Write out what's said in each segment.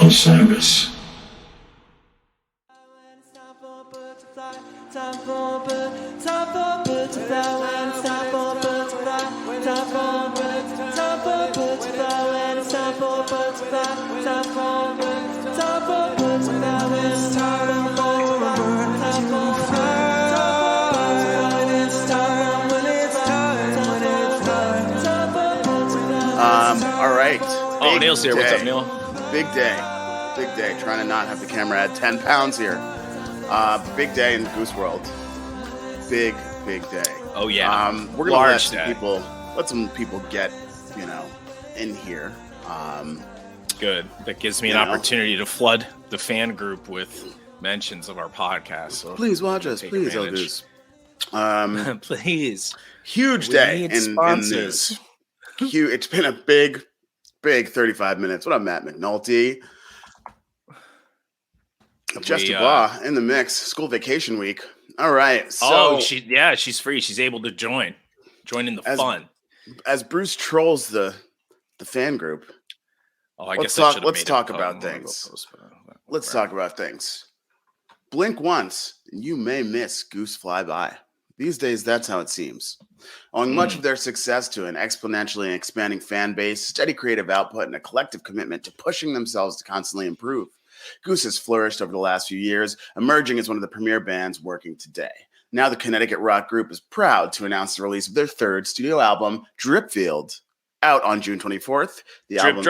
Osiris. All right. Oh, Neil's here. What's up, Neil? Big day. Big day. Trying to not have the camera at 10 pounds here. Big day in the Goose World. Big day. Oh, yeah. We're going to let some people get, in here. Good. That gives me an opportunity to flood the fan group with mentions of our podcast. So please watch us. Please, El Goose. Please. Huge day in news. It's been a big 35 minutes. What up, Matt McNulty? Just Dubois in the mix. School vacation week. All right. So, she's free. She's able to join in the fun. As Bruce trolls the fan group. Oh, I guess let's talk about things. Let's talk about things. Blink once, and you may miss Goose Flyby. These days, that's how it seems. Owing much of their success to an exponentially expanding fan base, steady creative output, and a collective commitment to pushing themselves to constantly improve, Goose has flourished over the last few years, emerging as one of the premier bands working today. Now the Connecticut rock group is proud to announce the release of their third studio album, Dripfield, out on June 24th. The album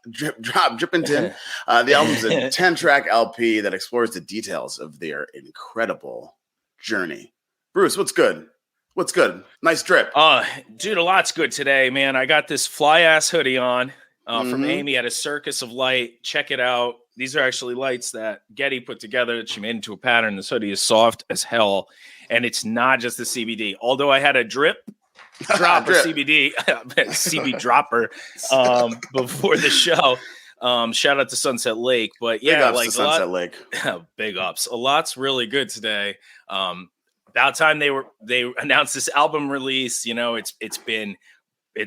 Drippington. The album's a 10-track LP that explores the details of their incredible journey. Bruce, what's good? What's good? Nice drip. Dude, a lot's good today, man. I got this fly-ass hoodie on from Amy at a Circus of Light. Check it out. These are actually lights that Getty put together that she made into a pattern. This hoodie is soft as hell, and it's not just the CBD. Although I had a drop of CBD, CB dropper before the show. Shout out to Sunset Lake. But yeah, big ups to Sunset Lake. Big ups. A lot's really good today. About time they announced this album release. It's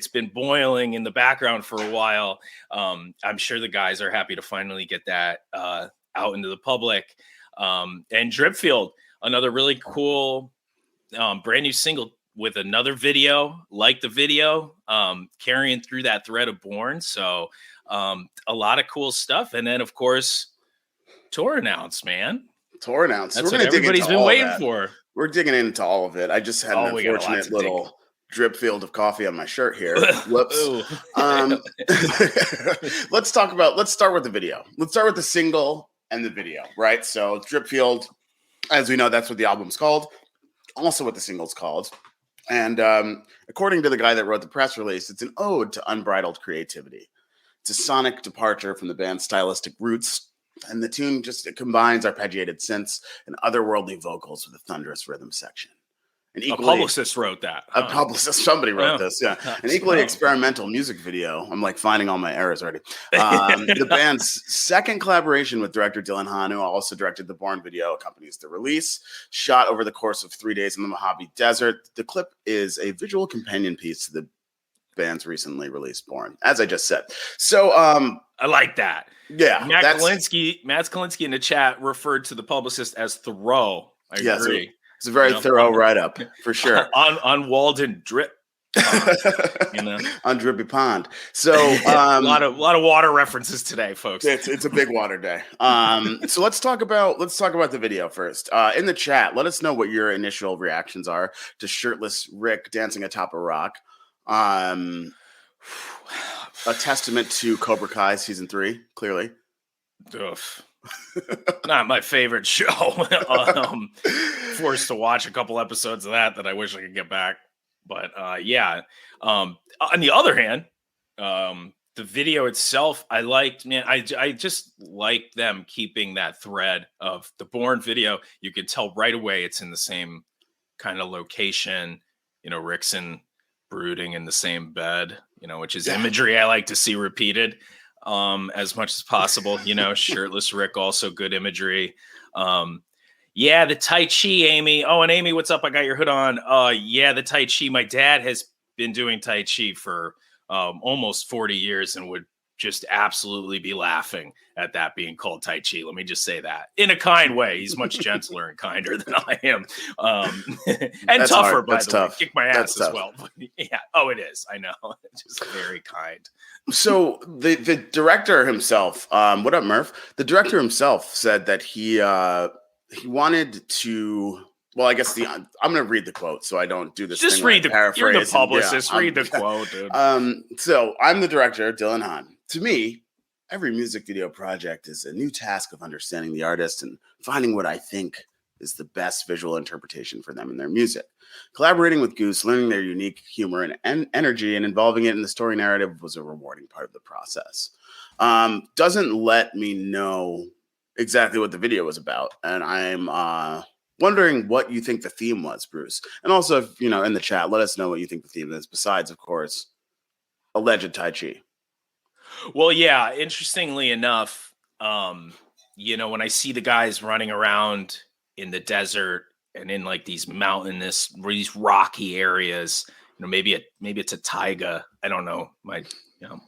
been boiling in the background for a while. I'm sure the guys are happy to finally get that out into the public. And Dripfield, another really cool brand new single with another video, like the video, carrying through that thread of Born. So a lot of cool stuff. And then, of course, tour announce, man. Tour announce. That's what everybody's been waiting for. We're digging into all of it. I just had an unfortunate little drip field of coffee on my shirt here. Whoops. Let's start with the video. Let's start with the single and the video, right? So Dripfield, as we know, that's what the album's called. Also what the single's called. And according to the guy that wrote the press release, it's an ode to unbridled creativity. It's a sonic departure from the band's stylistic roots. And the tune it combines arpeggiated synths and otherworldly vocals with a thunderous rhythm section. A publicist wrote that. Somebody wrote this, yeah. An equally experimental music video. I'm like finding all my errors already. The band's second collaboration with director Dylan Hahn, who also directed the Born video, accompanies the release. Shot over the course of 3 days in the Mojave Desert, the clip is a visual companion piece to the band's recently released Born, as I just said. So I like that. Yeah. Matt Kalinsky in the chat referred to the publicist as Thoreau. I agree. It's a very thorough write-up, for sure. on Walden Drip. On Drippy Pond. So a lot of water references today, folks. It's a big water day. So let's talk about the video first. In the chat, let us know what your initial reactions are to shirtless Rick dancing atop a rock. A testament to Cobra Kai season 3, clearly. Not my favorite show. Forced to watch a couple episodes of that I wish I could get back. But yeah. On the other hand, the video itself, I liked, man. I just like them keeping that thread of the Born video. You could tell right away it's in the same kind of location. Rick's brooding in the same bed, which is imagery I like to see repeated as much as possible. Shirtless Rick, also good imagery. Yeah, the Tai Chi, Amy. Oh, and Amy, what's up? I got your hood on. Yeah, the Tai Chi. My dad has been doing Tai Chi for almost 40 years and would just absolutely be laughing at that being called Tai Chi. Let me just say that in a kind way. He's much gentler and kinder than I am. And That's tougher, hard. by That's the tough. way. Kick my ass That's as tough. well. But yeah. Oh, it is. I know. Just very kind. So the director himself, what up, Murph? The director himself said that he wanted to. Well, I guess I'm going to read the quote so I don't do this. Just thing read where I you're the paraphrase. publicist. Read the quote, dude. So I'm the director, Dylan Hahn. To me, every music video project is a new task of understanding the artist and finding what I think is the best visual interpretation for them and their music. Collaborating with Goose, learning their unique humor and energy, and involving it in the story narrative was a rewarding part of the process. Doesn't let me know exactly what the video was about, and I'm wondering what you think the theme was, Bruce. And also, if, in the chat, let us know what you think the theme is, besides, of course, alleged Tai Chi. Well, yeah, interestingly enough, when I see the guys running around in the desert and in like these these rocky areas, maybe it's a taiga. I don't know my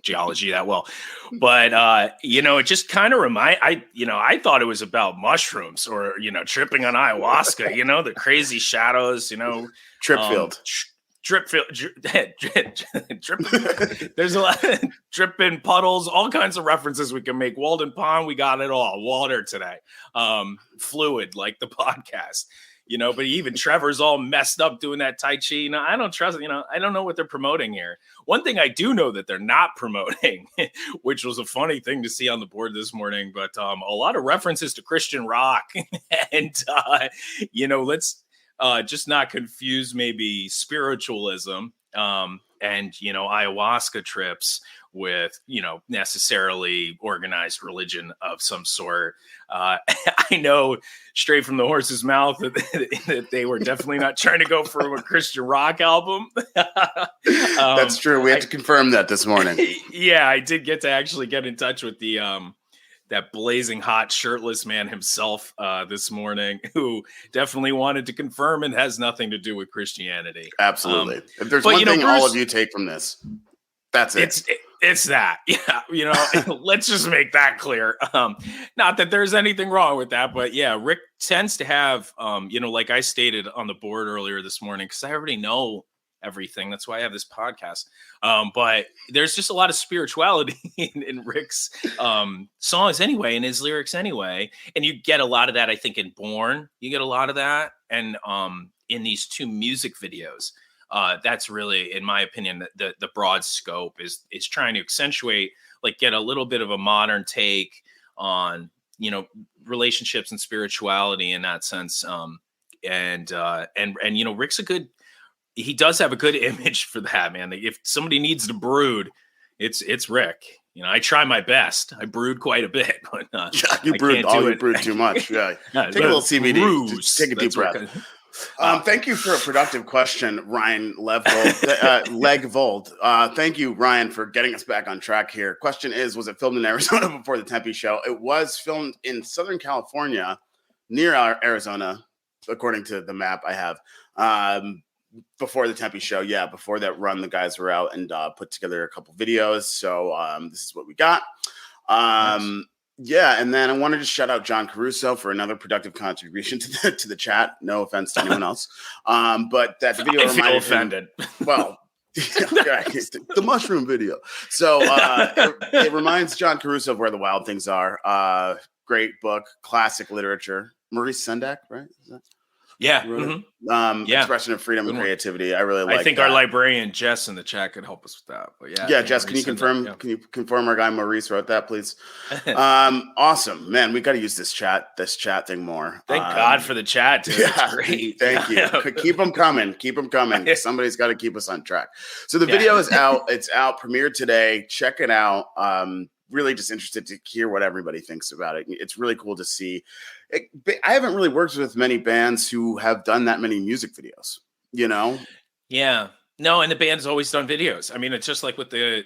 geology that well, but it just kind of I thought it was about mushrooms or tripping on ayahuasca. The crazy shadows. Dripfield. Drip. There's a lot of dripping puddles, all kinds of references we can make. Walden Pond, we got it all. Water today. Fluid, like the podcast. But even Trevor's all messed up doing that Tai Chi. I don't trust, I don't know what they're promoting here. One thing I do know that they're not promoting, which was a funny thing to see on the board this morning, but a lot of references to Christian rock. And, let's just not confuse maybe spiritualism and ayahuasca trips with necessarily organized religion of some sort. I know straight from the horse's mouth that they were definitely not trying to go for a Christian rock album. That's true. We had to confirm that this morning. Yeah, I did get to actually get in touch with the that blazing hot shirtless man himself this morning, who definitely wanted to confirm and has nothing to do with Christianity. Absolutely. If there's one thing Bruce, all of you take from this, that's it. It's that. Yeah, let's just make that clear. Not that there's anything wrong with that, but yeah, Rick tends to have, like I stated on the board earlier this morning, because I already know everything. That's why I have this podcast. But there's just a lot of spirituality in Rick's songs anyway, in his lyrics anyway. And you get a lot of that, I think, in Born. You get a lot of that. And in these two music videos, that's really, in my opinion, the broad scope is trying to accentuate, like get a little bit of a modern take on, relationships and spirituality in that sense. And Rick's he does have a good image for that, man. If somebody needs to brood, it's Rick. I try my best. I brood quite a bit, but you brood too much. Yeah, take a little CBD. Just take a deep breath. Thank you for a productive question, Ryan Legvold. Thank you, Ryan, for getting us back on track here. Question is, was it filmed in Arizona before the Tempe show? It was filmed in Southern California, near Arizona, according to the map I have. Before the Tempe show, before that run, the guys were out and put together a couple videos. So this is what we got. Nice. Yeah, and then I wanted to shout out John Caruso for another productive contribution to the chat. No offense to anyone else, but that video I feel offended. Well, the mushroom video. So it reminds John Caruso of Where the Wild Things Are. Great book, classic literature. Maurice Sendak, right? Is that? Yeah. Mm-hmm. Expression of freedom and creativity. I really like. I think our librarian Jess in the chat could help us with that. But Jess, can you confirm? Can you confirm our guy Maurice wrote that, please? Awesome, man. We got to use this chat thing more. Thank God for the chat, dude. It's great. Thank you. Keep them coming. Keep them coming. Somebody's got to keep us on track. So the video is out. It's out. Premiered today. Check it out. Really just interested to hear what everybody thinks about it. It's really cool to see. I haven't really worked with many bands who have done that many music videos, Yeah. No, and the band's always done videos. I mean, it's just like with the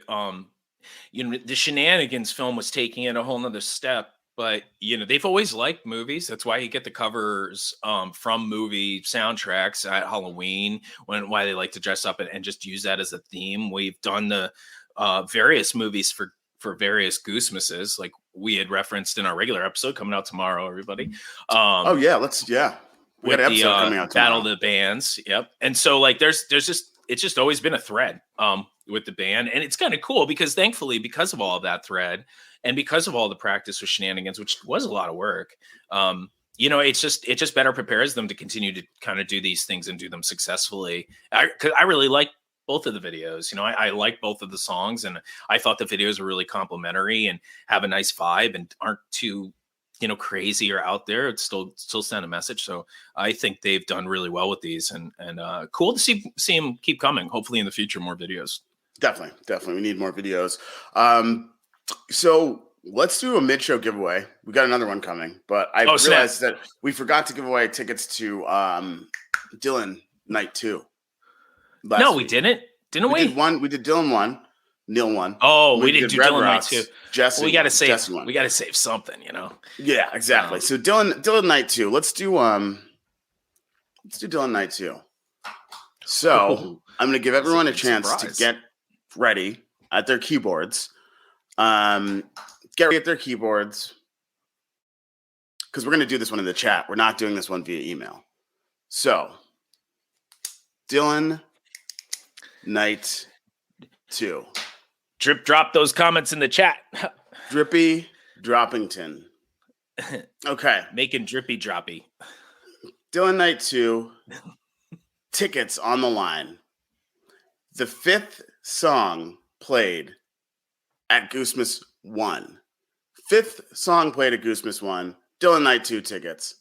the Shenanigans film was taking it a whole nother step. But, they've always liked movies. That's why you get the covers from movie soundtracks at Halloween, why they like to dress up and just use that as a theme. We've done the various movies for for various Goosemasses, like we had referenced in our regular episode coming out tomorrow, everybody. We got With an episode coming the out tomorrow. Battle of the Bands. Yep. And so like there's just, it's just always been a thread with the band. And it's kind of cool because thankfully, because of all of that thread and because of all the practice with shenanigans, which was a lot of work, you know, it just better prepares them to continue to kind of do these things and do them successfully. Cause I really like both of the videos. You know, I like both of the songs, and I thought the videos were really complimentary and have a nice vibe and aren't too, you know, crazy or out there. It's still send a message. So I think they've done really well with these, and cool to see them keep coming. Hopefully in the future, more videos. Definitely. We need more videos. So let's do a mid-show giveaway. We got another one coming, but I realized that we forgot to give away tickets to Dylan Night 2. No, we didn't. Didn't we? We did one. We did Dylan 1. Neil 1. Oh, we didn't do Dylan Night 2. Jesse. We got to save. Jesse 1. We got to save something, you know. Yeah, exactly. So Dylan Night 2. Let's do Dylan Night 2. So I'm going to give everyone a chance to get ready at their keyboards. Get ready at their keyboards, because we're going to do this one in the chat. We're not doing this one via email. So Dylan Night 2. Drop those comments in the chat. Drippy Droppington. Okay. Making drippy droppy. Dylan Night 2. Tickets on the line. The 5th song played at Goosemas 1. 5th song played at Goosemas 1. Dylan Night 2 tickets.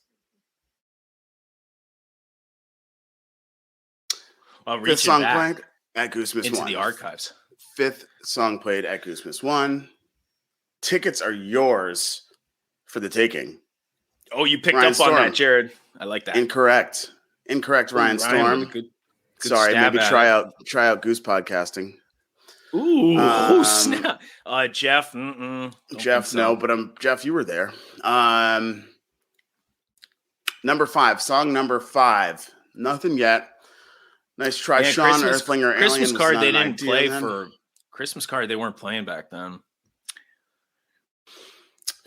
Well, 5th song played at Goosemas 1. Into the archives. 5th song played at Goosemas 1. Tickets are yours for the taking. Oh, you picked Ryan up Storm. on that, Jared. I like that. Incorrect, Ryan Storm. Good Sorry, maybe try out Goose podcasting. Ooh, snap. Jeff. Jeff, no, but Jeff, you were there. Number 5, song number 5. Nothing yet. Nice try, Sean. Earthlinger Alien. Christmas card they didn't play for. Christmas card they weren't playing back then.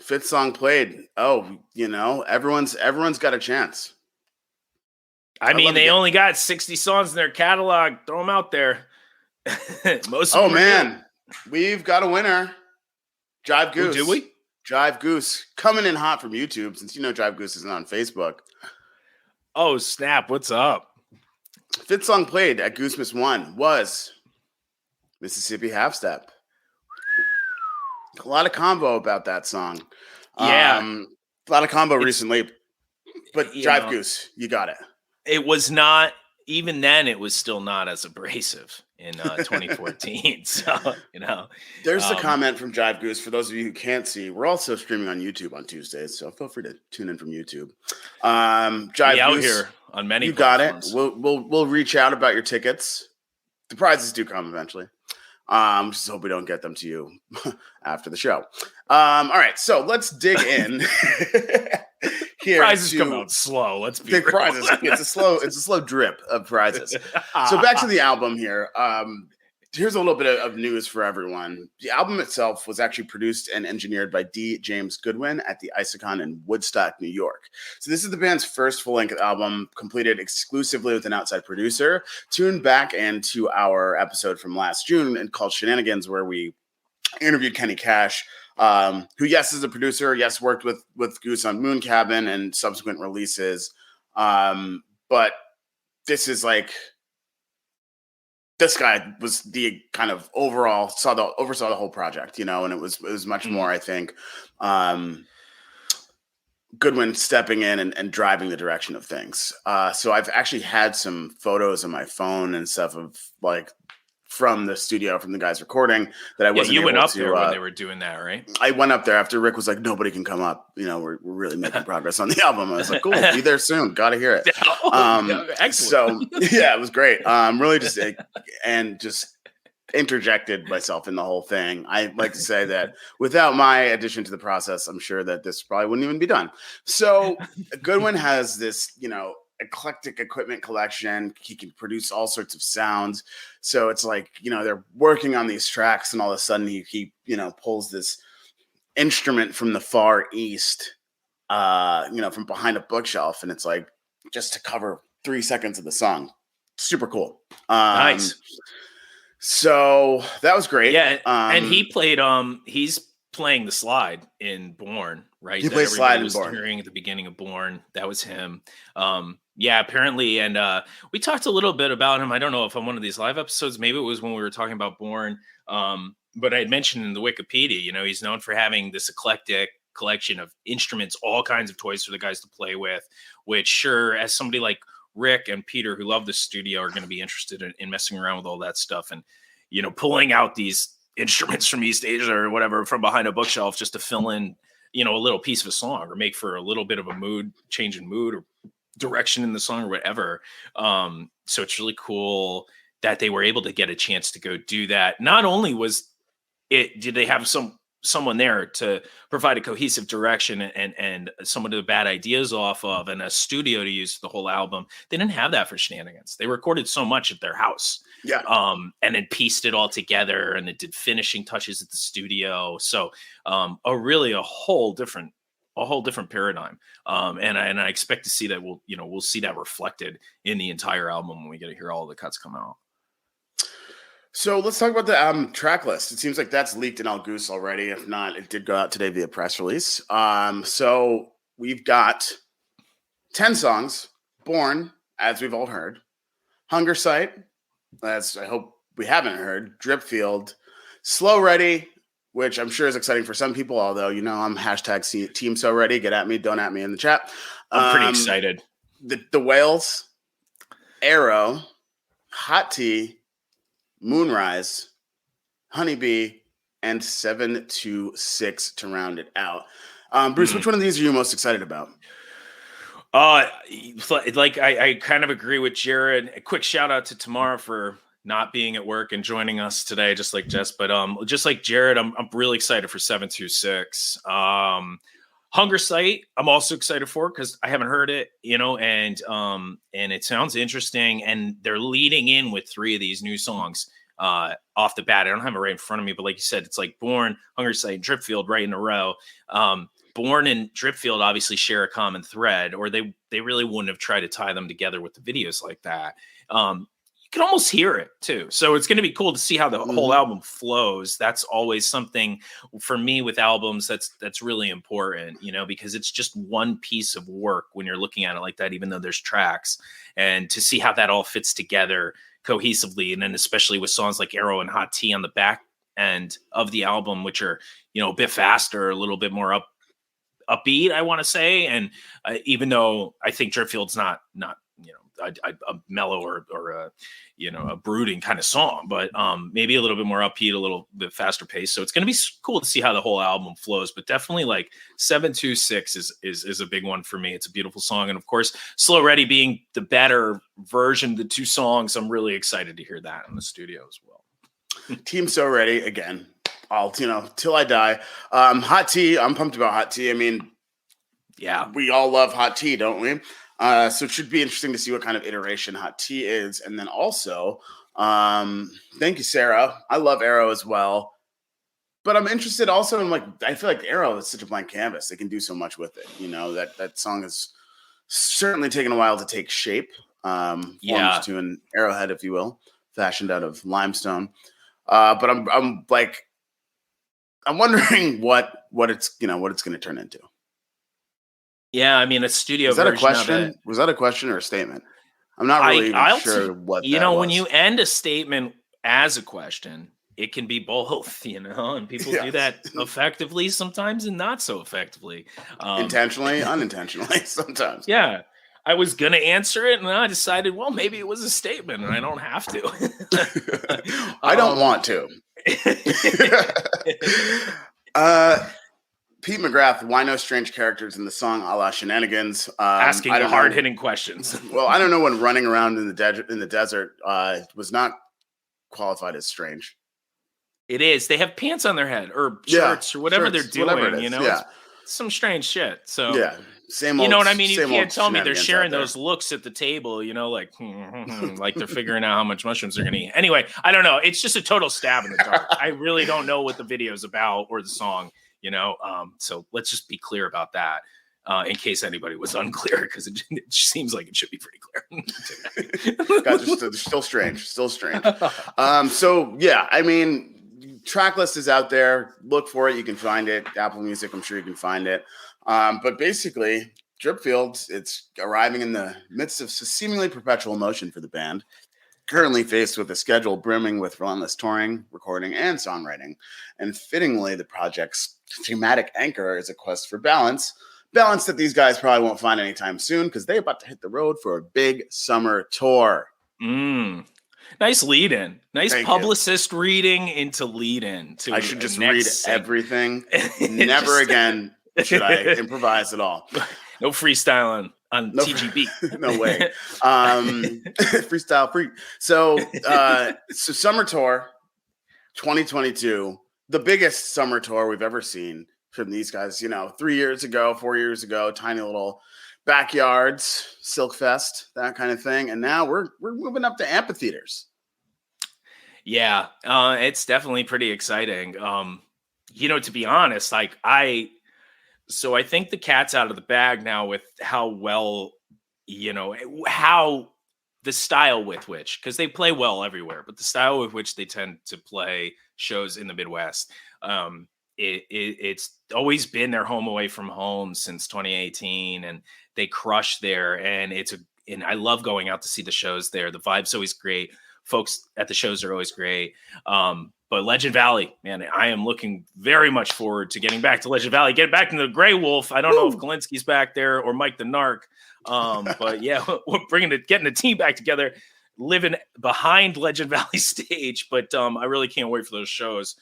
5th song played. Oh, you know, everyone's got a chance. I mean, they only got 60 songs in their catalog. Throw them out there. Most. Oh man, we've got a winner. Jive Goose. Do we? Jive Goose coming in hot from YouTube, since you know Jive Goose isn't on Facebook. Oh snap! What's up? 5th song played at Goosemas 1 was Mississippi Half Step. A lot of combo about that song. Yeah. A lot of combo recently. But Jive Goose, you got it. It was not, even then, it was still not as abrasive in 2014. So, you know. There's a comment from Jive Goose. For those of you who can't see, we're also streaming on YouTube on Tuesdays, so feel free to tune in from YouTube. Jive Goose, out here on many you platforms. got it. We'll reach out about your tickets. The prizes do come eventually. Just hope we don't get them to you after the show. All right, so let's dig in. Here prizes come out slow. Let's be big real. prizes. It's a slow drip of prizes. So back to the album here. Here's a little bit of news for everyone. The album itself was actually produced and engineered by D. James Goodwin at the Isicon in Woodstock, New York. So this is the band's first full-length album, completed exclusively with an outside producer. Tuned back into our episode from last June and called Shenanigans, where we interviewed Kenny Cash, who, yes, is a producer, yes, worked with Goose on Moon Cabin and subsequent releases. But this is like, this guy was the kind of oversaw the whole project, you know, and it was much more, I think, Goodwin stepping in and driving the direction of things. So I've actually had some photos on my phone and stuff of like from the studio, from the guys recording, that I wasn't you went able up to, there when they were doing that, right? I went up there after Rick was like, nobody can come up. You know, we're really making progress on the album. I was like, cool, be there soon. Got to hear it. Excellent. So yeah, it was great. Really just interjected myself in the whole thing. I like to say that without my addition to the process, I'm sure that this probably wouldn't even be done. So Goodwin has this, you know, eclectic equipment collection. He can produce all sorts of sounds. So it's like, they're working on these tracks, and all of a sudden he pulls this instrument from the Far East, from behind a bookshelf, and it's like just to cover 3 seconds of the song. Super cool. Nice. So that was great. Yeah, and he played. He's playing the slide in Born, right? He plays slide in Born. Hearing at the beginning of Born, that was him. Yeah, apparently, and we talked a little bit about him. I don't know if on one of these live episodes, maybe it was when we were talking about Born. But I had mentioned in the Wikipedia, he's known for having this eclectic collection of instruments, all kinds of toys for the guys to play with. Which, sure, as somebody like Rick and Peter, who love the studio, are going to be interested in messing around with all that stuff and, pulling out these instruments from East Asia or whatever from behind a bookshelf just to fill in, a little piece of a song or make for a little bit of a change in mood or direction in the song or whatever. So it's really cool that they were able to get a chance to go do that. Not only did they have someone there to provide a cohesive direction and some of the bad ideas off of, and a studio to use for the whole album. They didn't have that for Shenanigans. They recorded so much at their house. Yeah. And then pieced it all together, and it did finishing touches at the studio. So a whole different paradigm. And I expect to see that we'll see that reflected in the entire album when we get to hear all the cuts come out. So let's talk about the track list. It seems like that's leaked in Al Goose already. If not, it did go out today via press release. So we've got 10 songs. Born, as we've all heard. Hunger Sight, as I hope we haven't heard. Dripfield. Slow Ready, which I'm sure is exciting for some people, although, I'm hashtag Team So Ready. Get at me, don't at me in the chat. I'm pretty excited. The Whales, Arrow, Hot Tea, Moonrise, Honeybee, and 726 to round it out. Bruce, which one of these are you most excited about? I kind of agree with Jared. A quick shout out to Tamara for not being at work and joining us today, just like Jess. But just like Jared, I'm really excited for 726. Hunger Sight, I'm also excited for because I haven't heard it, and it sounds interesting. And they're leading in with 3 of these new songs off the bat. I don't have it right in front of me, but like you said, it's like Born, Hunger Sight, Dripfield right in a row. Born and Dripfield obviously share a common thread, or they really wouldn't have tried to tie them together with the videos like that. You can almost hear it too. So it's going to be cool to see how the whole album flows. That's always something for me with albums that's really important, because it's just one piece of work when you're looking at it like that, even though there's tracks, and to see how that all fits together cohesively. And then especially with songs like Arrow and Hot Tea on the back end of the album, which are, a bit faster, a little bit more upbeat, I want to say. And even though I think Dripfield's not a mellow or a brooding kind of song, but maybe a little bit more upbeat, a little bit faster pace. So it's going to be cool to see how the whole album flows, but definitely like 726 is a big one for me. It's a beautiful song. And of course, Slow Ready being the better version of the 2 songs, I'm really excited to hear that in the studio as well. Team So Ready again. I'll, till I die. Hot Tea. I'm pumped about Hot Tea. I mean, yeah, we all love Hot Tea, don't we? So it should be interesting to see what kind of iteration Hot Tea is. And then also, thank you, Sarah. I love Arrow as well. But I'm interested also in, I feel like Arrow is such a blank canvas. They can do so much with it. That song has certainly taken a while to take shape. Formed to an arrowhead, if you will, fashioned out of limestone. But I'm wondering what it's going to turn into. Yeah, I mean, a studio. Was that a version question? Of it. Was that a question or a statement? I'm not really sure what. When you end a statement as a question, it can be both. And people do that effectively sometimes and not so effectively. Intentionally, unintentionally, sometimes. Yeah, I was gonna answer it, and then I decided, well, maybe it was a statement, and I don't have to. I don't want to. Pete McGrath, why no strange characters in the song a la Shenanigans? Asking the hard-hitting questions. Well, I don't know when running around in the desert was not qualified as strange. It is. They have pants on their head or shirts or whatever they're doing. It's some strange shit. So Same you old, know what I mean? You same can't old tell me they're shenanigans out sharing there. those looks at the table, you know, like, like they're figuring out how much mushrooms they're going to eat. Anyway, I don't know. It's just a total stab in the dark. I really don't know what the video is about or the song, you know? So let's just be clear about that. In case anybody was unclear, because it seems like it should be pretty clear. God, still strange. So yeah, I mean, track list is out there. Look for it. You can find it. Apple Music, I'm sure you can find it. But basically, Dripfield, it's arriving in the midst of seemingly perpetual motion for the band. Currently faced with a schedule brimming with relentless touring, recording, and songwriting. And fittingly, the project's thematic anchor is a quest for balance. Balance that these guys probably won't find anytime soon because they're about to hit the road for a big summer tour. Nice lead in. Nice Thank publicist reading into lead in. To I should just read everything. Never Just, again should I improvise at all. No freestyling on TGB. No way. Freestyle free. So summer tour 2022, the biggest summer tour we've ever seen from these guys, you know, 4 years ago, tiny little backyards, Silk Fest, that kind of thing. And now we're moving up to amphitheaters. Yeah, it's definitely pretty exciting. You know, to be honest, like I think the cat's out of the bag now with how well, you know, how the style with which, because they play well everywhere, but the style with which they tend to play shows in the Midwest, it's always been their home away from home since 2018, and they crush there. And and I love going out to see the shows there. The vibe's always great. Folks at the shows are always great. But Legend Valley, man, I am looking very much forward to getting back to Legend Valley, getting back to the Grey Wolf. I don't know if Kalinsky's back there or Mike the Narc. But yeah, we're getting the team back together, living behind Legend Valley stage. But I really can't wait for those shows.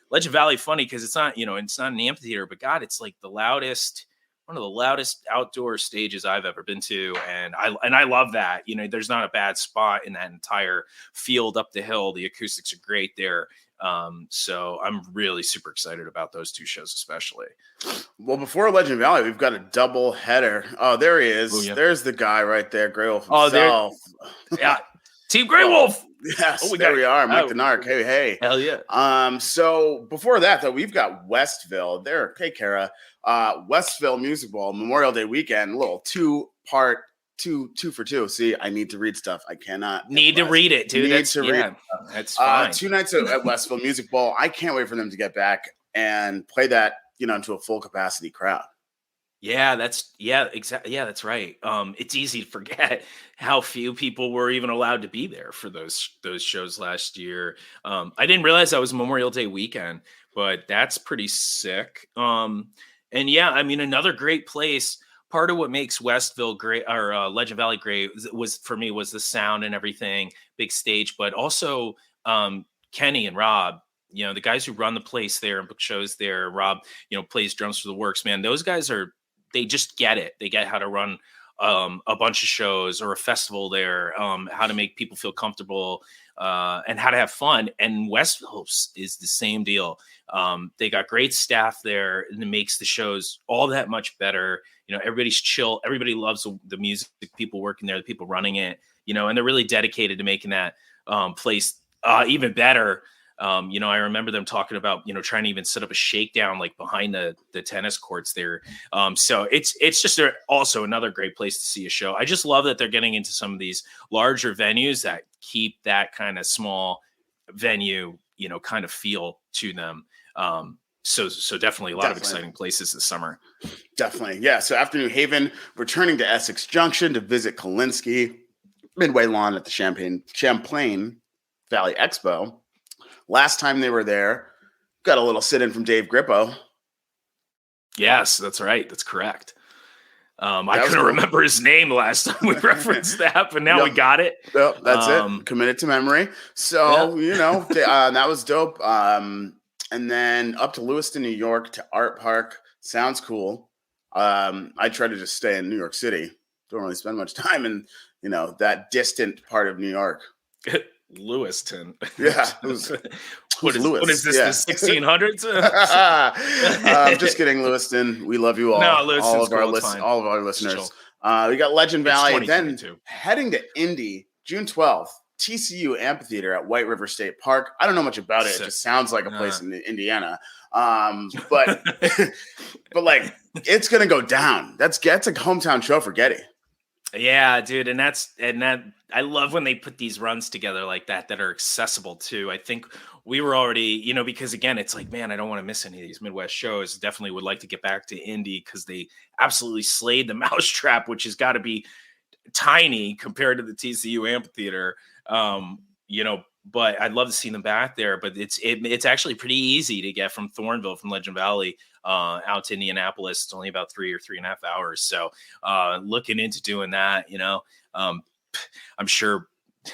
Legend Valley, funny because it's not, you know, it's not an amphitheater, but God, it's like one of the loudest outdoor stages I've ever been to. And I love that. You know, there's not a bad spot in that entire field up the hill. The acoustics are great there. So I'm really super excited about those two shows, especially. Well, before Legend Valley, we've got a double header. Oh, there he is. Oh, yeah. There's the guy right there, Grey Wolf himself. Yeah. Team Grey Wolf. Yes, we are. Mike the Narc. Hey. Hell yeah. So before that, though, we've got Westville. There, hey, Kara. Westville Music Bowl, Memorial Day weekend, a little two-part, two for two. See, I need to read stuff. I cannot. Need to read it, dude. That's fine. 2 nights at Westville Music Bowl. I can't wait for them to get back and play that, you know, into a full capacity crowd. Exactly. Yeah, that's right. It's easy to forget how few people were even allowed to be there for those shows last year. I didn't realize that was Memorial Day weekend, but that's pretty sick. And yeah, I mean, another great place. Part of what makes Westville great, or Legend Valley great, was the sound and everything, big stage, but also Kenny and Rob. You know, the guys who run the place there and book shows there. Rob, you know, plays drums for the Works. Man, those guys they just get it. They get how to run a bunch of shows or a festival there, how to make people feel comfortable, and how to have fun. And Westville is the same deal. They got great staff there, and it makes the shows all that much better. You know, everybody's chill. Everybody loves the music, the people working there, the people running it, you know, and they're really dedicated to making that place even better. You know, I remember them talking about, you know, trying to even set up a shakedown like behind the tennis courts there. So it's just also another great place to see a show. I just love that they're getting into some of these larger venues that keep that kind of small venue, you know, kind of feel to them. So definitely a lot of exciting places this summer. Definitely. Yeah. So after New Haven, returning to Essex Junction to visit Kalinsky, Midway Lawn at the Champlain Valley Expo. Last time they were there, got a little sit-in from Dave Grippo. Yes, that's right. That's correct. I couldn't remember his name last time we referenced that, but now we got it. Yep, that's it. Committed to memory. So, you know, that was dope. And then up to Lewiston, New York to Art Park. Sounds cool. I try to just stay in New York City. Don't really spend much time in, you know, that distant part of New York. Lewiston. Yeah. Who's Lewis? What is this? Yeah. The 1600s? Just kidding, Lewiston. We love you all. No, Lewiston's All of our listeners. We got Legend Valley. Then heading to Indy, June 12th, TCU Amphitheater at White River State Park. I don't know much about it. It just sounds like a place in Indiana. But like it's gonna go down. That's a hometown show for Getty. Yeah, dude, and that I love when they put these runs together like that are accessible too. I think we were already, because again, it's like, man, I don't want to miss any of these Midwest shows. Definitely would like to get back to Indy because they absolutely slayed the Mousetrap, which has got to be tiny compared to the TCU Amphitheater. But I'd love to see them back there. But it's actually pretty easy to get from Thornville, from Legend Valley, out to Indianapolis. It's only about 3 or 3.5 hours. So looking into doing that, I'm sure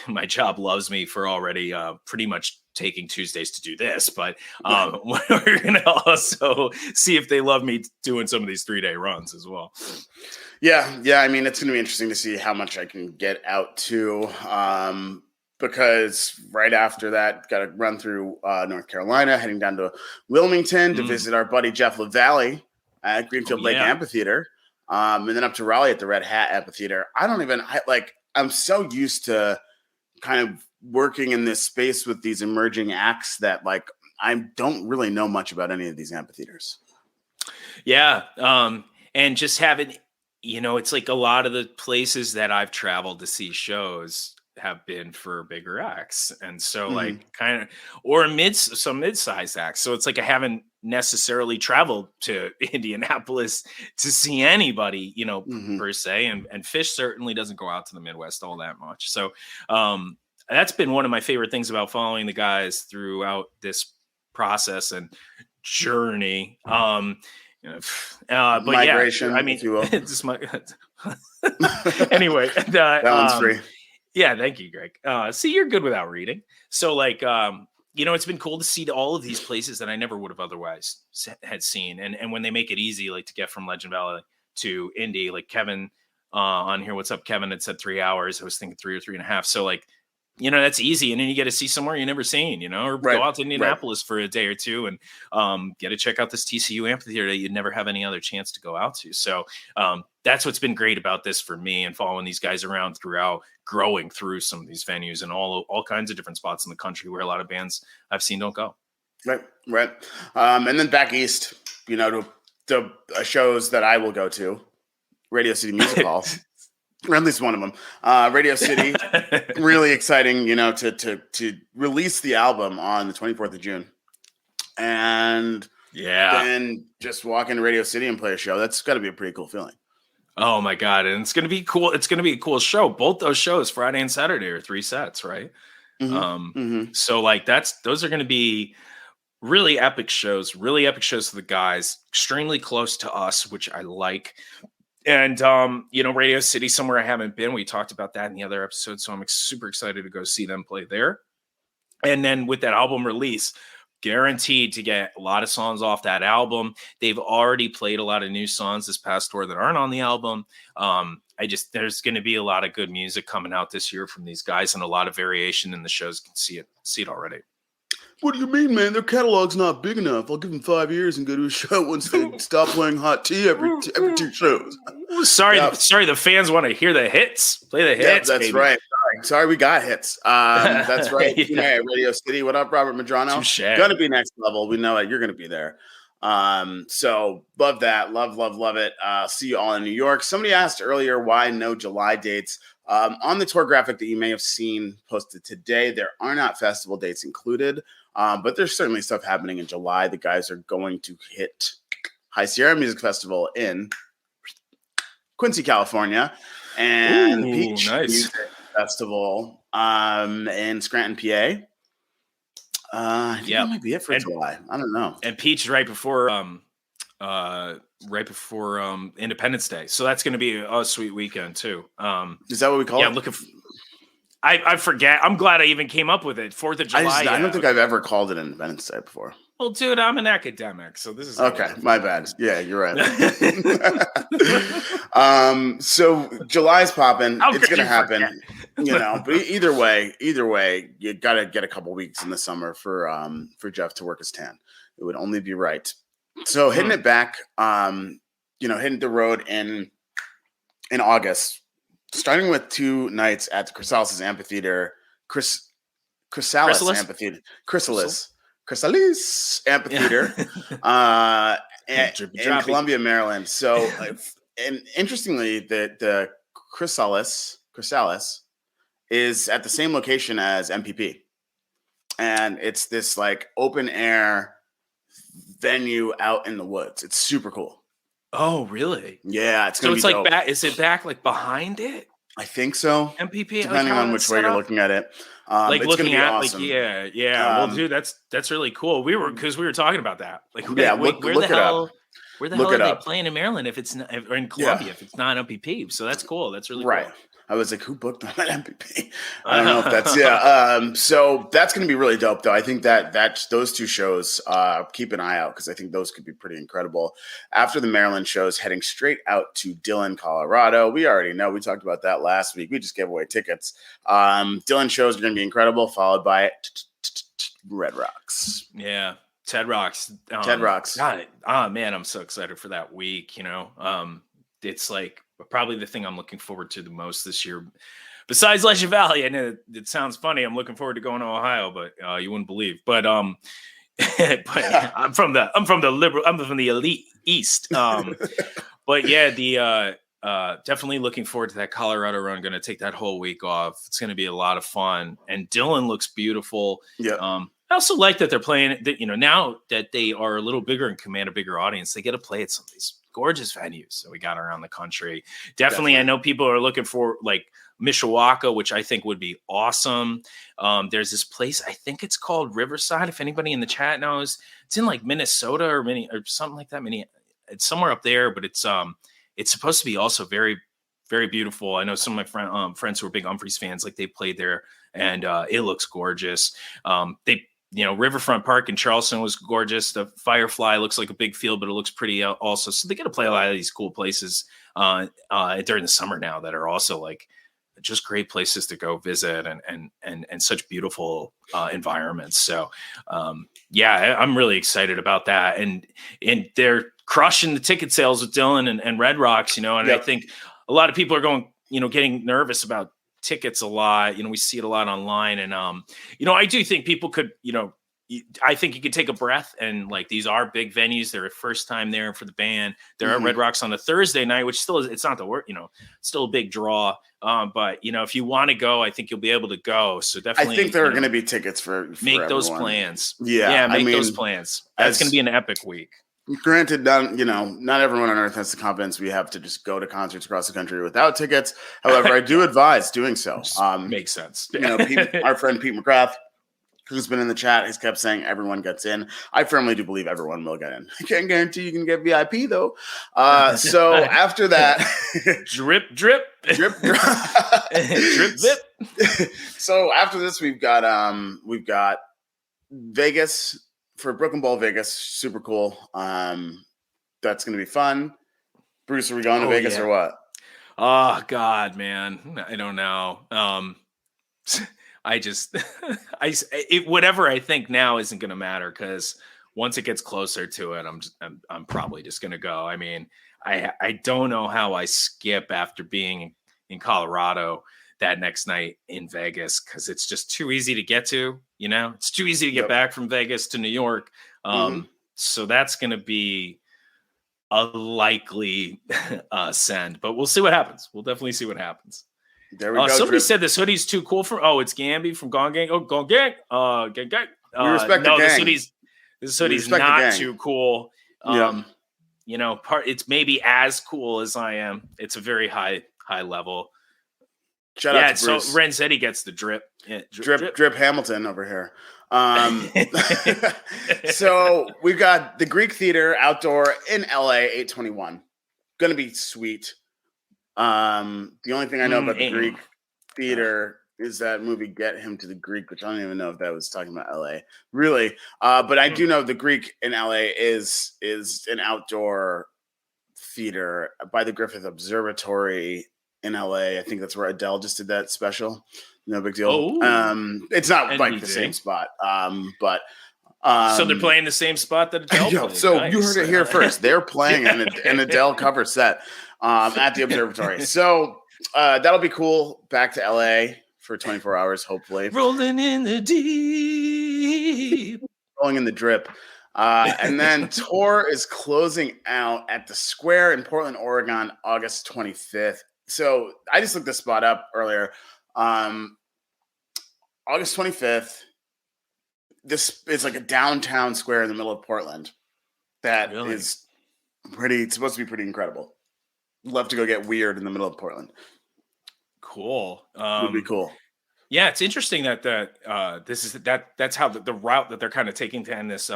my job loves me for already pretty much taking Tuesdays to do this. But we're going to also see if they love me doing some of these 3-day runs as well. Yeah. I mean, it's going to be interesting to see how much I can get out to. Because right after that, got to run through North Carolina, heading down to Wilmington to visit our buddy Jeff LaValle at Greenfield Lake Amphitheater, and then up to Raleigh at the Red Hat Amphitheater. I'm so used to kind of working in this space with these emerging acts that like I don't really know much about any of these amphitheaters. Yeah, and just having, it's like a lot of the places that I've traveled to see shows have been for bigger acts, and so like kind of or some mid-sized acts. So it's like I haven't necessarily traveled to Indianapolis to see anybody, per se. And Fish certainly doesn't go out to the Midwest all that much. So that's been one of my favorite things about following the guys throughout this process and journey. But migration, yeah, I mean, if you will. Just anyway, that one's free. Yeah, thank you, Greg. See, you're good without reading. So, like, it's been cool to see all of these places that I never would have otherwise had seen. And when they make it easy, like to get from Legend Valley to Indy, like Kevin on here, what's up, Kevin? It said 3 hours. I was thinking 3 or 3.5. So, like, that's easy. And then you get to see somewhere you never seen, or go out to Indianapolis for a day or two and get to check out this TCU Amphitheater that you'd never have any other chance to go out to. So that's what's been great about this for me, and following these guys around throughout, growing through some of these venues and all kinds of different spots in the country where a lot of bands I've seen don't go. Right. And then back east, to shows that I will go to, Radio City Music Hall. Or at least one of them. Radio City, really exciting, to release the album on the 24th of June. And then just walk into Radio City and play a show. That's got to be a pretty cool feeling. Oh my God. And it's going to be cool. It's going to be a cool show. Both those shows, Friday and Saturday, are 3 sets, right? So like those are going to be really epic shows for the guys, extremely close to us, which I like. And, Radio City, somewhere I haven't been. We talked about that in the other episode. So I'm super excited to go see them play there. And then with that album release, guaranteed to get a lot of songs off that album. They've already played a lot of new songs this past tour that aren't on the album. There's going to be a lot of good music coming out this year from these guys, and a lot of variation in the shows. Can see it already. What do you mean, man? Their catalog's not big enough. I'll give them 5 years and go to a show once they stop playing Hot Tea every 2 shows. Sorry, the fans want to hear the hits. Play the hits. That's baby. Right. Sorry, we got hits. That's right. Yeah, Radio City. What up, Robert Madrano? Gonna be next level. We know it. You're gonna be there. So love that. Love it. See you all in New York. Somebody asked earlier why no July dates. On the tour graphic that you may have seen posted today, there are not festival dates included. But there's certainly stuff happening in July. The guys are going to hit High Sierra Music Festival in Quincy, California, and Peach Music Festival in Scranton, PA. I think that might be it for July. I don't know. And Peach is right before Independence Day, so that's going to be a sweet weekend too. Is that what we call it? Yeah, looking. I forget. I'm glad I even came up with it. 4th of July. I don't think I've ever called it Independence Day before. Well, dude, I'm an academic, so this is okay. My bad. Yeah, you're right. So July's popping. It's going to happen. But either way, you got to get a couple weeks in the summer for Jeff to work his tan. It would only be right. So hitting it back, hitting the road in August, starting with 2 nights at the Chrysalis Amphitheater, Chrysalis Amphitheater, Chrysalis Amphitheater, in Columbia, Maryland. So, and interestingly, the Chrysalis is at the same location as MPP, and it's this like open air venue out in the woods. It's super cool. Oh, really? Yeah, it's so it's like back. Is it back like behind it? I think so. MPP, depending on which way you're looking at it. Like it's looking at, awesome. like, yeah. Well, dude, that's really cool. We were talking about that. Like, where the hell are they playing in Maryland if it's not, or in Columbia if it's not MPP? So that's cool. That's really right. Cool. I was like, who booked them at MPP? I don't know if that's so that's going to be really dope, though. I think that those 2 shows, keep an eye out because I think those could be pretty incredible. After the Maryland shows, heading straight out to Dillon, Colorado. We already know. We talked about that last week. We just gave away tickets. Dillon shows are going to be incredible, followed by Red Rocks. Yeah. Ted Rocks. Ted Rocks. God, man, I'm so excited for that week. It's like probably the thing I'm looking forward to the most this year. Besides Leisure Valley, I know it sounds funny. I'm looking forward to going to Ohio, but you wouldn't believe. But I'm from the elite East. But yeah, definitely looking forward to that Colorado run. Going to take that whole week off. It's going to be a lot of fun. And Dillon looks beautiful. Yeah. I also like that they're playing. Now that they are a little bigger and command a bigger audience, they get to play at some of these gorgeous venues that we got around the country. Definitely. I know people are looking for like Mishawaka, which I think would be awesome. There's this place, I think it's called Riverside. If anybody in the chat knows, it's in like Minnesota or something like that. It's somewhere up there, but it's supposed to be also very, very beautiful. I know some of my friends who are big Humphreys fans, like they played there, and it looks gorgeous. Riverfront Park in Charleston was gorgeous. The Firefly looks like a big field, but it looks pretty also. So they get to play a lot of these cool places during the summer now that are also like just great places to go visit and such beautiful environments. So I'm really excited about that. And they're crushing the ticket sales with Dillon and Red Rocks, I think a lot of people are going, getting nervous about tickets a lot. We see it a lot online, and I do think people could, I think you could take a breath, and like these are big venues. They're a first time there for the band. There are Red Rocks on a Thursday night, which still is, it's not the work, still a big draw. But if you want to go, I think you'll be able to go. So definitely, I think there are going to be tickets for make everyone. Those plans. Yeah, make those plans. That's going to be an epic week. Granted, not everyone on earth has the confidence we have to just go to concerts across the country without tickets. However, I do advise doing so. Makes sense. Our friend Pete McGrath, who's been in the chat, has kept saying everyone gets in. I firmly do believe everyone will get in. I can't guarantee you can get VIP though. So after that, drip, drip, drip, drip. So after this, we've got Vegas. For Brooklyn Bowl Vegas, super cool. That's going to be fun. Bruce, are we going to Vegas or what? Oh, God, man. I don't know. Whatever I think now isn't going to matter because once it gets closer to it, I'm probably just going to go. I mean, I don't know how I skip after being in Colorado that next night in Vegas because it's just too easy to get to. It's too easy to get back from Vegas to New York. So that's going to be a likely send, but we'll see what happens. We'll definitely see what happens. There we go. Somebody said this hoodie's too cool for. Oh, it's Gamby from Gone Gang. Oh, Gone Gang. Gang Gang. We respect the gang. This hoodie's not too cool. It's maybe as cool as I am. It's a very high level. Shout out to Bruce. So Renzetti gets the drip. Yeah, drip Hamilton over here. So we've got the Greek Theater outdoor in LA, 8/21. Gonna be sweet. The only thing I know about the Greek Theater is that movie Get Him to the Greek, which I don't even know if that was talking about LA, really. But I do know the Greek in LA is an outdoor theater by the Griffith Observatory in LA. I think that's where Adele just did that special. No big deal. Oh. It's not like the NBD. same spot, but so they're playing the same spot that Adele played. So nice. You heard it here first. They're playing an Adele cover set at the observatory. So that'll be cool. Back to LA for 24 hours, hopefully. Rolling in the deep. Rolling in the drip. And then tour is closing out at the Square in Portland, Oregon, August 25th. So I just looked this spot up earlier. August 25th. This is like a downtown square in the middle of Portland. That is it's supposed to be pretty incredible. Love to go get weird in the middle of Portland. Cool. Would be cool. Yeah, it's interesting that that's how the route that they're kind of taking to end this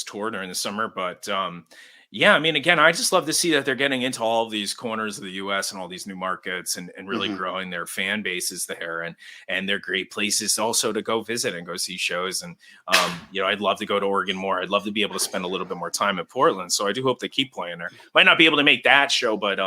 tour during the summer. But yeah, I mean, again, I just love to see that they're getting into all of these corners of the US and all these new markets and really growing their fan bases there. And they're great places also to go visit and go see shows. And, I'd love to go to Oregon more. I'd love to be able to spend a little bit more time in Portland. So I do hope they keep playing there. Might not be able to make that show, but,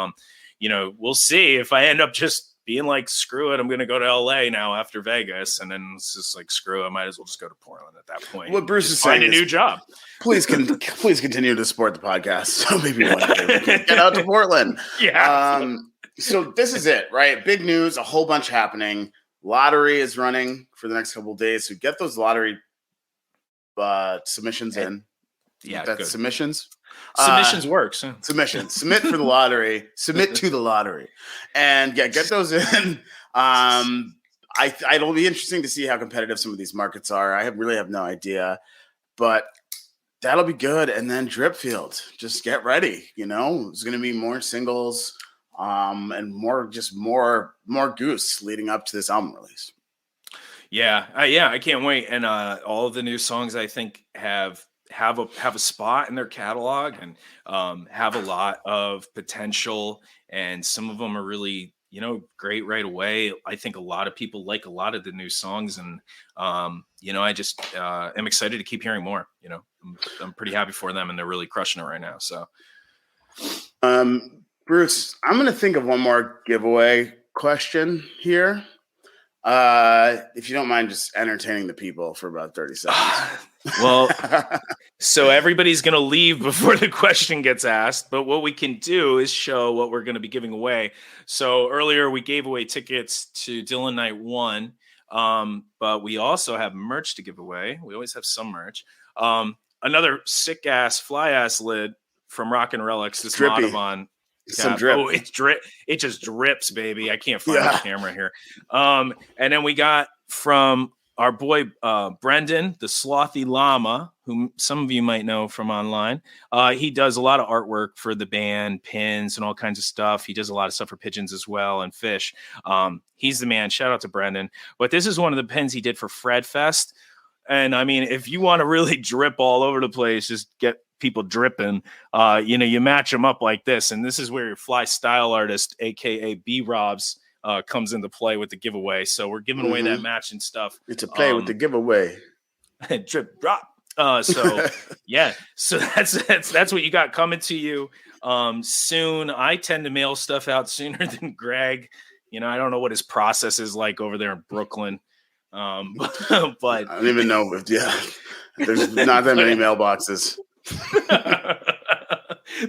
we'll see if I end up just being like, screw it, I'm going to go to LA now after Vegas. And then it's just like, screw it, I might as well just go to Portland at that point. What Bruce is saying find a new job. Please continue to support the podcast. So maybe one day we can get out to Portland. Yeah. So this is it, right? Big news, a whole bunch happening. Lottery is running for the next couple of days. So get those lottery submissions in. Yeah, that's good. Submissions. Submissions works. Submissions. Submit for the lottery. Submit to the lottery, and get those in. It'll be interesting to see how competitive some of these markets are. I really have no idea, but that'll be good. And then Dripfield, just get ready. There's going to be more singles, and more Goose leading up to this album release. Yeah, I can't wait. And all of the new songs I think have a spot in their catalog and have a lot of potential, and some of them are really great right away. I think a lot of people like a lot of the new songs, and I just am excited to keep hearing more. I'm pretty happy for them, and they're really crushing it right now. So Bruce, I'm gonna think of one more giveaway question here, if you don't mind just entertaining the people for about 30 seconds. Well, so everybody's going to leave before the question gets asked, but what we can do is show what we're going to be giving away. So earlier we gave away tickets to Dylan Night 1, but we also have merch to give away. We always have some merch. Another sick-ass, fly-ass lid from Rock and Relics, this Motivon. Some drip. Oh, it just drips, baby. I can't find the camera here. And then we got from our boy Brendan, the Slothy Llama, whom some of you might know from online. He does a lot of artwork for the band, pins, and all kinds of stuff. He does a lot of stuff for pigeons as well and fish. He's the man. Shout out to Brendan. But this is one of the pins he did for Fred Fest. And I mean, if you want to really drip all over the place, just get people dripping, you match them up like this. And this is where your fly style artist, aka B-Robs, comes into play with the giveaway. So we're giving away that matching stuff. It's a play with the giveaway. Drip drop. So yeah, so that's what you got coming to you soon. I tend to mail stuff out sooner than Greg. I don't know what his process is like over there in Brooklyn. But I don't even know if there's not that many mailboxes.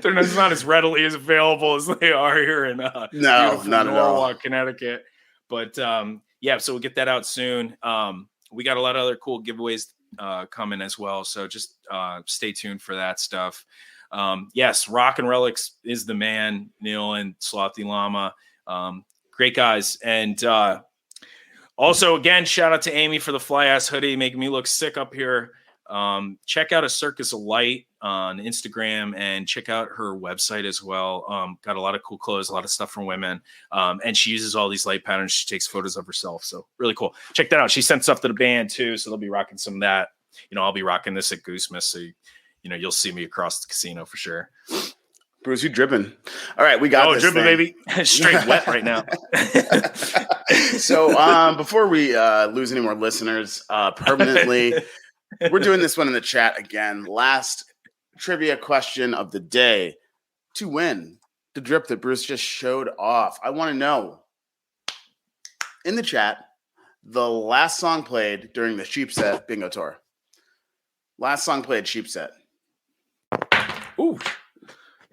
They're not as readily as available as they are here in not at all, Connecticut. But so we'll get that out soon. We got a lot of other cool giveaways coming as well, so just stay tuned for that stuff. Yes, Rock and Relics is the man, Neil and Slothy Llama, great guys. And also, again, shout out to Amy for the fly ass hoodie, making me look sick up here. Check out A Circus of Light on Instagram and check out her website as well. Got a lot of cool clothes, a lot of stuff from women. And she uses all these light patterns. She takes photos of herself. So really cool. Check that out. She sent stuff to the band too. So they'll be rocking some of that. I'll be rocking this at Goosemas. So, you'll see me across the casino for sure. Bruce, you dripping. All right, we got this dripping, thing. Baby. Straight wet right now. So before we lose any more listeners permanently, we're doing this one in the chat again. Last trivia question of the day. To win the drip that Bruce just showed off. I want to know in the chat the last song played during the Sheepset Bingo Tour. Last song played Sheepset. Ooh.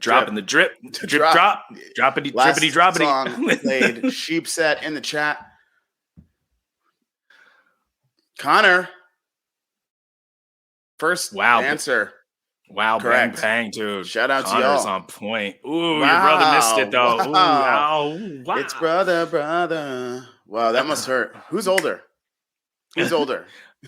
Dropping the drip. Drop. Droppity, drippity, droppity. Song played Sheepset in the chat. Connor. First answer. Wow, correct. Bang, dude. Shout out Connor's to y'all. on point. Ooh, your brother missed it, though. Wow. Ooh, wow. It's brother. Wow, that must hurt. Who's older? Good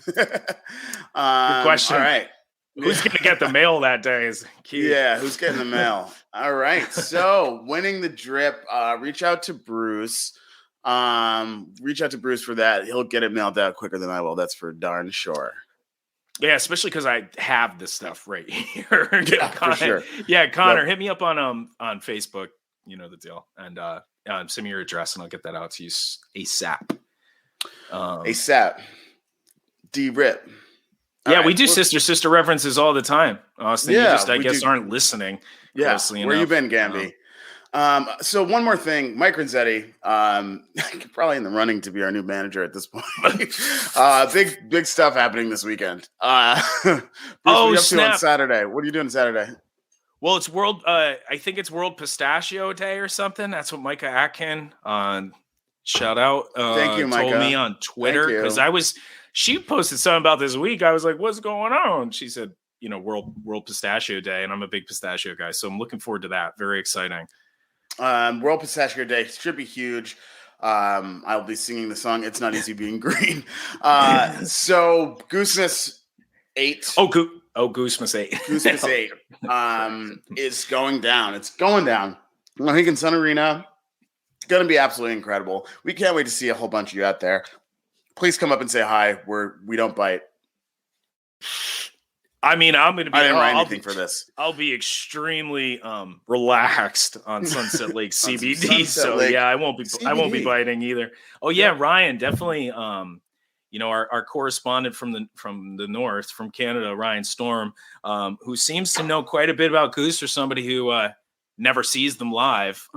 question. All right. Who's going to get the mail that day is key. Yeah, who's getting the mail? All right. So, winning the drip, reach out to Bruce. Reach out to Bruce for that. He'll get it mailed out quicker than I will. That's for darn sure. Yeah, especially because I have this stuff right here. Yeah, for sure. Yeah, Connor, hit me up on Facebook. You know the deal. And send me your address, and I'll get that out to you ASAP. ASAP. D-Rip. Yeah, we do sister references all the time, Austin. Yeah, you just, I guess, aren't listening. Yeah, where you been, Gamby? So one more thing, Mike Renzetti, probably in the running to be our new manager at this point. Big stuff happening this weekend. Bruce, what are you up to on Saturday? What are you doing Saturday? Well, it's I think it's World Pistachio Day or something. That's what Micah Atkin, shout out, thank you, Micah. told me on Twitter, because she posted something about this week. I was like, what's going on? She said, World Pistachio Day, and I'm a big pistachio guy, so I'm looking forward to that. Very exciting. World Pistachio Day should be huge. I'll be singing the song "It's Not Easy Being Green." So Goosemas 8. Goosemas 8. Goosemas 8 is going down. It's going down. Mohegan Sun Arena. It's going to be absolutely incredible. We can't wait to see a whole bunch of you out there. Please come up and say hi. We don't bite. I mean, I'm going to be. I didn't write anything for this. I'll be extremely relaxed on Sunset Lake CBD. Yeah, I won't be. CBD. I won't be biting either. Oh yeah, Ryan, definitely. Our correspondent from the north, from Canada, Ryan Storm, who seems to know quite a bit about Goose, or somebody who never sees them live,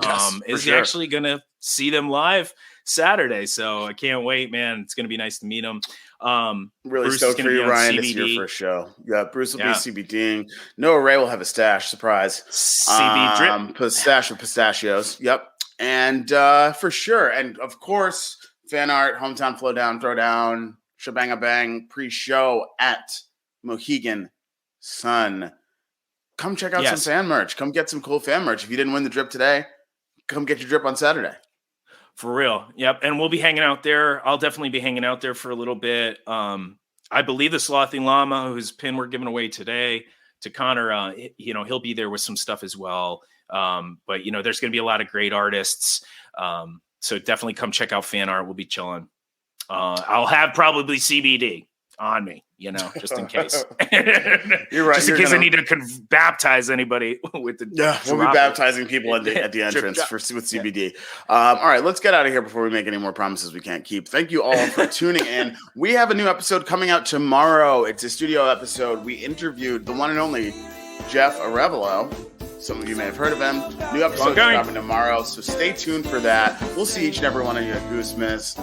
is actually going to see them live Saturday. So I can't wait, man. It's going to be nice to meet him. Really Bruce stoked for you, Ryan. It's your first show. Yeah, Bruce will be CBDing. Noah Ray will have a stash. Surprise. CB drip. Pistache of pistachios. Yep. And for sure. And of course, fan art, hometown flow down, throw down, shebang bang pre-show at Mohegan Sun. Come check out some fan merch. Come get some cool fan merch. If you didn't win the drip today, come get your drip on Saturday. For real. Yep. And we'll be hanging out there. I'll definitely be hanging out there for a little bit. I believe the Slothing Llama, whose pin we're giving away today to Connor, he'll be there with some stuff as well. But there's going to be a lot of great artists. So definitely come check out fan art. We'll be chilling. I'll have probably CBD on me, just in case. You're right. Just in case I need to baptize anybody with the. Yeah, we'll be baptizing people at the entrance with CBD. All right, let's get out of here before we make any more promises we can't keep. Thank you all for tuning in. We have a new episode coming out tomorrow. It's a studio episode. We interviewed the one and only Jeff Arevalo. Some of you may have heard of him. New episode dropping tomorrow, so stay tuned for that. We'll see each and every one of you at Goosemas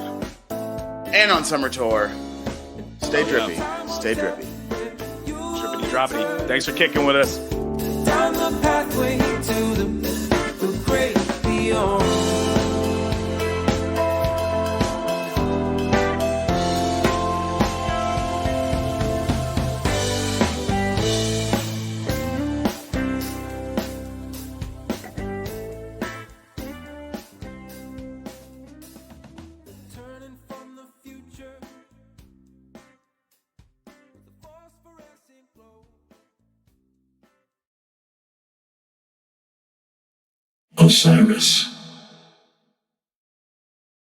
and on Summer Tour. Stay drippy. Stay drippy. Drippity droppity. Thanks for kicking with us. Down the pathway to the great beyond. Osiris.